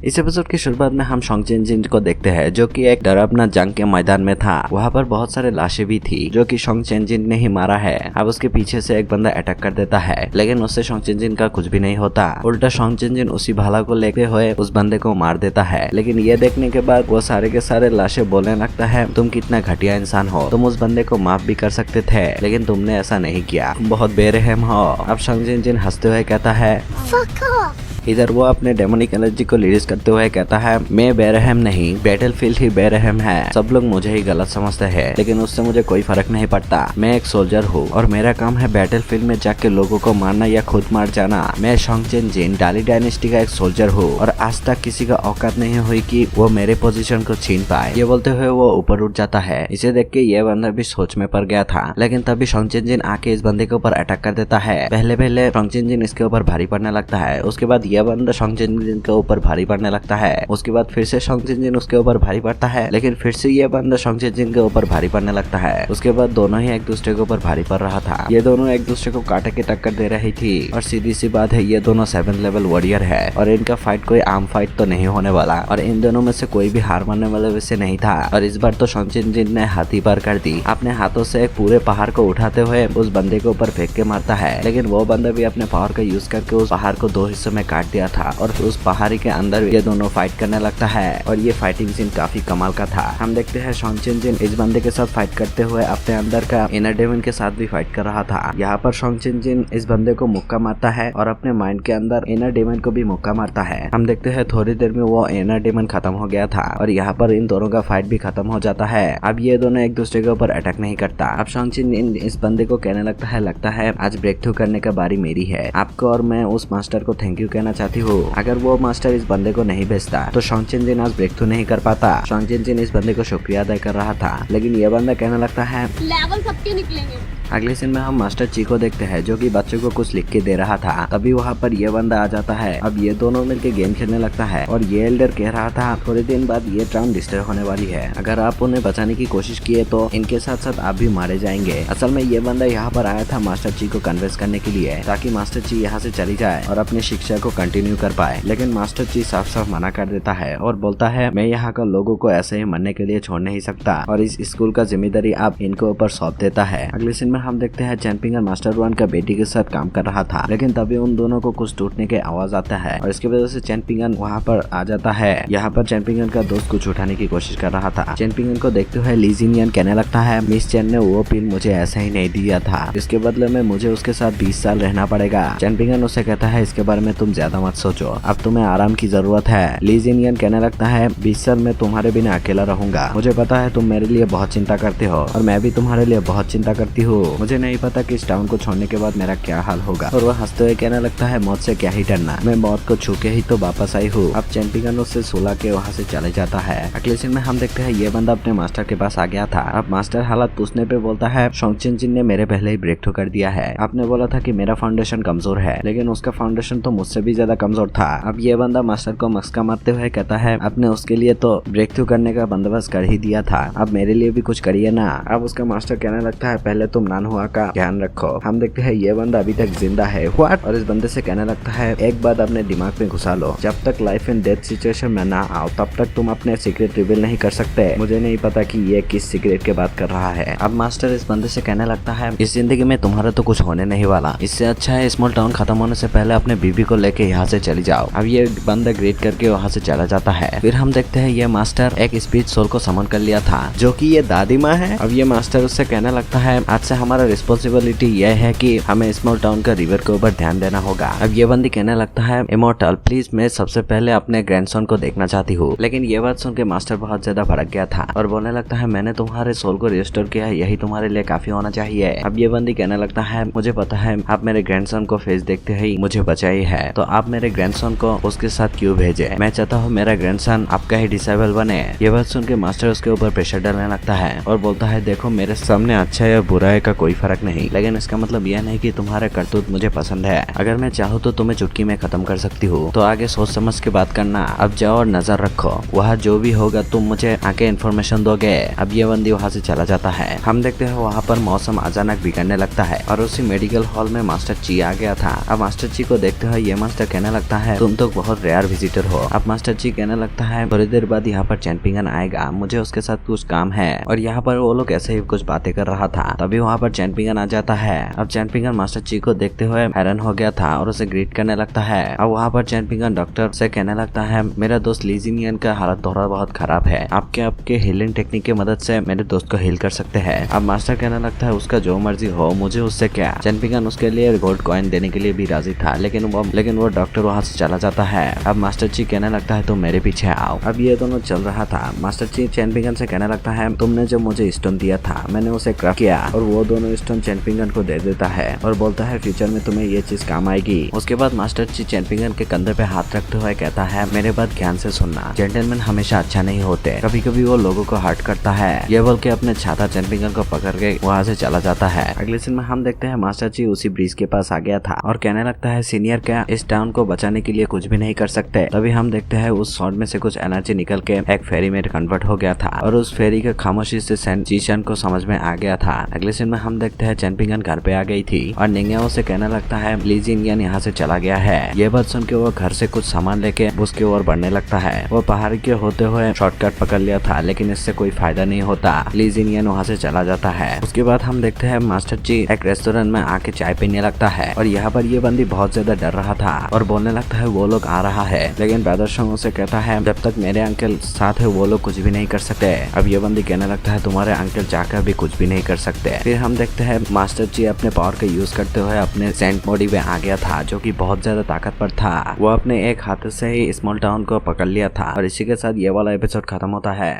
इस एपिसोड की शुरुआत में हम शॉन्ग चिन जिन को देखते हैं जो कि एक डरावना जंग के मैदान में था। वहाँ पर बहुत सारे लाशें भी थी जो कि शॉन्ग चिन जिन ने ही मारा है। अब उसके पीछे से एक बंदा अटैक कर देता है, लेकिन उससे शॉन्ग चिन जिन का कुछ भी नहीं होता। उल्टा शॉन्ग चिन जिन उसी भाला को लेते हुए उस बंदे को मार देता है। लेकिन ये देखने के बाद वो सारे के सारे लाशें बोलने लगता है, तुम कितना घटिया इंसान हो, तुम उस बंदे को माफ भी कर सकते थे लेकिन तुमने ऐसा नहीं किया, तुम बहुत बेरहम हो। अब शॉन्ग चिन जिन हंसते हुए कहता है Fuck off! इधर वो अपने डेमोनिक एनर्जी को रिलीज करते हुए कहता है, मैं बेरहम नहीं, बैटलफील्ड ही बेरहम है। सब लोग मुझे ही गलत समझते हैं लेकिन उससे मुझे कोई फर्क नहीं पड़ता। मैं एक सोल्जर हूँ और मेरा काम है बैटलफील्ड में जाके लोगों को मारना या खुद मार जाना। मैं शॉन्ग चिन जिन डाली डायनेस्टी का एक सोल्जर हूँ और आज तक किसी का औकात नहीं हुई कि वो मेरे पोजीशन को छीन पाए। ये बोलते हुए वो ऊपर उठ जाता है। इसे देख के ये बंदा भी सोच में पड़ गया था, लेकिन तभी शॉन्ग चिन जिन आके इस बंदे के ऊपर अटैक कर देता है। पहले शॉन्ग चिन जिन इसके ऊपर भारी पड़ने लगता है, उसके बाद यह बंदा शॉन्ग चिन जिन के ऊपर भारी पड़ने लगता है। उसके बाद फिर से शॉन्ग चिन जिन उसके ऊपर भारी पड़ता है, लेकिन फिर से ये बंदा शॉन्ग चिन जिन के ऊपर भारी पड़ने लगता है। उसके बाद दोनों ही एक दूसरे के ऊपर भारी पड़ रहा था। ये दोनों एक दूसरे को काटे के टक्कर दे रही थी और सीधी सी बात है, ये दोनों 7th लेवल वॉरियर है और इनका फाइट कोई आम फाइट तो नहीं होने वाला और इन दोनों में से कोई भी हार मानने वाला वैसे नहीं था। और इस बार तो शॉन्ग चिन जिन ने हाथी पार कर दी। अपने हाथों से एक पूरे पहाड़ को उठाते हुए उस बंदे के ऊपर फेंक के मारता है, लेकिन वो बंदा भी अपने पावर का यूज करके उस पहाड़ को 2 हिस्सों में काट दिया था और उस पहाड़ी के अंदर ये दोनों फाइट करने लगता है। और ये फाइटिंग सीन काफी कमाल का था। हम देखते हैं शॉन्ग चिन जिन इस बंदे के साथ फाइट करते हुए अपने अंदर का इनर डेमन के साथ भी फाइट कर रहा था। यहाँ पर शॉन्ग चिन जिन इस बंदे को मुक्का मारता है और अपने माइंड के अंदर इनर डेमन को भी मुक्का मारता है। हम देखते हैं थोड़ी देर में वो इनर डेमन खत्म हो गया था और यहाँ पर इन दोनों का फाइट भी खत्म हो जाता है। अब ये दोनों एक दूसरे के ऊपर अटैक नहीं करता। अब शॉन्ग चिन जिन इस बंदे को कहने लगता है आज ब्रेक थ्रू करने का बारी मेरी है। आपको और मैं उस मास्टर को थैंक यू कहना चाहती हूँ। अगर वो मास्टर इस बंदे को नहीं भेजता तो शॉन्ग चिन जिन आज ब्रेक थ्रू नहीं कर पाता। शॉन्ग चिन जिन इस बंदे को शुक्रिया अदा कर रहा था, लेकिन ये बंदा कहने लगता है लेवल सबके निकलेंगे। अगले सीन में हम मास्टर ची को देखते हैं जो कि बच्चों को कुछ लिख के दे रहा था। तभी वहाँ पर ये बंदा आ जाता है। अब ये दोनों मिलके गेम खेलने लगता है और ये एल्डर कह रहा था थोड़े दिन बाद ये टाउन डिस्ट्रॉय होने वाली है, अगर आप उन्हें बचाने की कोशिश किए तो इनके साथ साथ आप भी मारे जाएंगे। असल में ये बंदा यहाँ पर आया था मास्टर ची को कन्विंस करने के लिए ताकि मास्टर ची यहाँ से चली जाए और अपनी शिक्षा को कंटिन्यू कर पाए, लेकिन मास्टर ची साफ साफ मना कर देता है और बोलता है मैं यहाँ का लोगों को ऐसे ही मरने के लिए छोड़ नहीं सकता और इस स्कूल का जिम्मेदारी आप इनको ऊपर सौंप देता है। अगले सीन में हम देखते हैं चैन पिंग मास्टर वन का बेटी के साथ काम कर रहा था, लेकिन तभी उन दोनों को कुछ टूटने के आवाज आता है और इसकी वजह से चैन पिंग वहाँ पर आ जाता है। यहाँ पर चैन पिंग का दोस्त कुछ उठाने की कोशिश कर रहा था। चैन पिंग को देखते हुए ली जिनियन कहने लगता है मिस चैन ने वो पिन मुझे ऐसा ही नहीं दिया था, इसके बदले में मुझे उसके साथ 20 साल रहना पड़ेगा। चैन पिंग उससे कहता है इसके बारे में तुम ज्यादा मत सोचो, अब तुम्हें आराम की जरूरत है। ली जिनियन कहने लगता है 20 साल में तुम्हारे बिना अकेला रहूंगा, मुझे पता है तुम मेरे लिए बहुत चिंता करते हो और मैं भी तुम्हारे लिए बहुत चिंता करती हूँ। मुझे नहीं पता कि इस टाउन को छोड़ने के बाद मेरा क्या हाल होगा। और वह हंसते हुए कहने लगता है मौत से क्या ही डरना, मैं मौत को छू के ही तो वापस आई हूँ। अब चैंपियन उससे सुला के वहाँ से चले जाता है। अगले सीन में हम देखते हैं ये बंदा अपने मास्टर के पास आ गया था। अब मास्टर हालात पूछने पे बोलता है शॉन्ग चिन जिन ने मेरे पहले ही ब्रेक थ्रू कर दिया है। आपने बोला था कि मेरा फाउंडेशन कमजोर है, लेकिन उसका फाउंडेशन तो मुझसे भी ज्यादा कमजोर था। अब ये बंदा मास्टर को मस्का मारते हुए कहता है आपने उसके लिए तो ब्रेक थ्रू करने का बंदोबस्त कर ही दिया था, अब मेरे लिए भी कुछ करिए ना। अब उसका मास्टर कहने लगता है पहले तुम नान हुआ का ध्यान रखो। हम देखते हैं ये बंदा अभी तक जिंदा है व्हाट, और इस बंदे से कहने लगता है एक बात अपने दिमाग में घुसा लो, जब तक लाइफ एंड डेथ सिचुएशन में ना आओ तब तक तुम अपने सीक्रेट रिवील नहीं कर सकते। मुझे नहीं पता कि ये किस सीक्रेट के बात कर रहा है। अब मास्टर इस बंदे से कहने लगता है इस जिंदगी में तुम्हारा तो कुछ होने नहीं वाला, इससे अच्छा है स्मॉल टाउन खत्म होने से पहले अपने बीबी को लेके यहाँ से चली जाओ। अब ये बंदा ग्रेट करके वहाँ से चला जाता है। फिर हम देखते हैं ये मास्टर एक स्पीच सोल को समन कर लिया था जो कि ये दादी माँ है। अब ये मास्टर उससे कहने लगता है आज से हमारा रिस्पॉन्सिबिलिटी यह है कि हमें स्मॉल टाउन का रिवर के ऊपर ध्यान देना होगा। अब ये बंदी कहने लगता है इमोर्टल प्लीज मैं सबसे पहले अपने ग्रैंडसन को देखना चाहती हूँ, लेकिन ये बात सुन के मास्टर बहुत ज्यादा भड़क गया था और बोलने लगता है मैंने तुम्हारे सोल को रिस्टोर किया है, यही तुम्हारे लिए काफी होना चाहिए। अब ये बंदी कहने लगता है मुझे पता है आप मेरे ग्रैंडसन को फेस देखते ही मुझे बचाई है, तो आप मेरे ग्रैंडसन को उसके साथ क्यों भेजे, मैं चाहता हूँ मेरा ग्रैंडसन आपका ही डिसेबल बने। ये बात सुन के मास्टर उसके ऊपर प्रेशर डालने लगता है और बोलता है देखो मेरे सामने अच्छा या बुरा उसका कोई फर्क नहीं, लेकिन इसका मतलब यह नहीं कि तुम्हारे करतूत मुझे पसंद है। अगर मैं चाहूँ तो तुम्हें चुटकी में खत्म कर सकती हूँ, तो आगे सोच समझ के बात करना। अब जाओ और नजर रखो, वहाँ जो भी होगा तुम मुझे आके इन्फॉर्मेशन दोगे। अब ये बंदी वहाँ से चला जाता है। हम देखते हैं वहाँ पर मौसम अचानक बिगड़ने लगता है और उसी मेडिकल हॉल में मास्टर ची आ गया था। अब मास्टर ची को देखते हुए ये मास्टर कहने लगता है तुम तो बहुत रेयर विजिटर हो। अब मास्टर ची कहने लगता है थोड़ी देर बाद यहाँ पर चैंपिंगन आएगा, मुझे उसके साथ कुछ काम है। और यहाँ पर वो लोग ऐसे ही कुछ बातें कर रहा था, तभी वहाँ पर चैंपिंगन आ जाता है। अब चैंपिंगन मास्टर ची को देखते हुए हैरान हो गया था और उसे ग्रीट करने लगता है। अब वहाँ पर चैंपिंगन डॉक्टर से कहने लगता है मेरा दोस्त लीजिनियन का हालत थोड़ा बहुत खराब है, आपके हीलिंग टेक्निक की मदद से मेरे दोस्त को हील कर सकते हैं। अब मास्टर कहने लगता है उसका जो मर्जी हो, मुझे उससे क्या। चैंपिंगन उसके लिए गोल्ड कॉइन देने के लिए भी राजी था, लेकिन वो डॉक्टर वहाँ से चला जाता है। अब मास्टर ची कहने लगता है तुम मेरे पीछे आओ। अब ये दोनों चल रहा था। मास्टर ची चैंपिंगन से कहने लगता है तुमने जो मुझे स्टोन दिया था मैंने उसे क्रैक किया, और वो दोनों स्टोन चैंपिंगन को दे देता है और बोलता है फ्यूचर में तुम्हें ये चीज काम आएगी। उसके बाद मास्टर ची चैंपिंगन के कंधे पे हाथ रखते हुए कहता है मेरे बात ध्यान से सुनना, जेंटलमैन हमेशा अच्छा नहीं होते, कभी कभी वो लोगों को हर्ट करता है। ये बोल के अपने छाता चैंपिंगन को पकड़ के वहाँ से चला जाता है। अगले सीन में हम देखते हैं मास्टर ची उसी ब्रिज के पास आ गया था और कहने लगता है सीनियर क्या इस टाउन को बचाने के लिए कुछ भी नहीं कर सकते। तभी हम देखते हैं उस शॉट में से कुछ एनर्जी निकल के एक फेरी में कन्वर्ट हो गया था और उस फेरी के खामोशी से जीशन को समझ में आ गया था। अगले सीन में हम देखते हैं चैंपिंगन घर पे आ गई थी और निंगयाओ से कहने लगता है लीजिनियन यहाँ से चला गया है। ये बात सुन के वो घर से कुछ सामान लेके उसकी ओर बढ़ने लगता है। वो पहाड़ के होते हुए शॉर्टकट पकड़ लिया था, लेकिन इससे कोई फायदा नहीं होता। लीजिनियन वहाँ से चला जाता है। उसके बाद हम देखते हैं मास्टर ची एक रेस्टोरेंट में आके चाय पीने लगता है और यहाँ पर ये बंदी बहुत ज्यादा डर रहा था और बोलने लगता है वो लोग आ रहा है, लेकिन ब्रदर्शन उसे कहता है जब तक मेरे अंकल साथ है वो लोग कुछ भी नहीं कर सकते। अब ये बंदी कहने लगता है तुम्हारे अंकल चाहकर भी कुछ भी नहीं कर सकते। फिर हम देखते हैं मास्टर ची अपने पावर का यूज करते हुए अपने सेंट बॉडी में आ गया था, जो कि बहुत ज्यादा ताकतवर था। वो अपने एक हाथ से ही स्मॉल टाउन को पकड़ लिया था और इसी के साथ ये वाला एपिसोड खत्म होता है।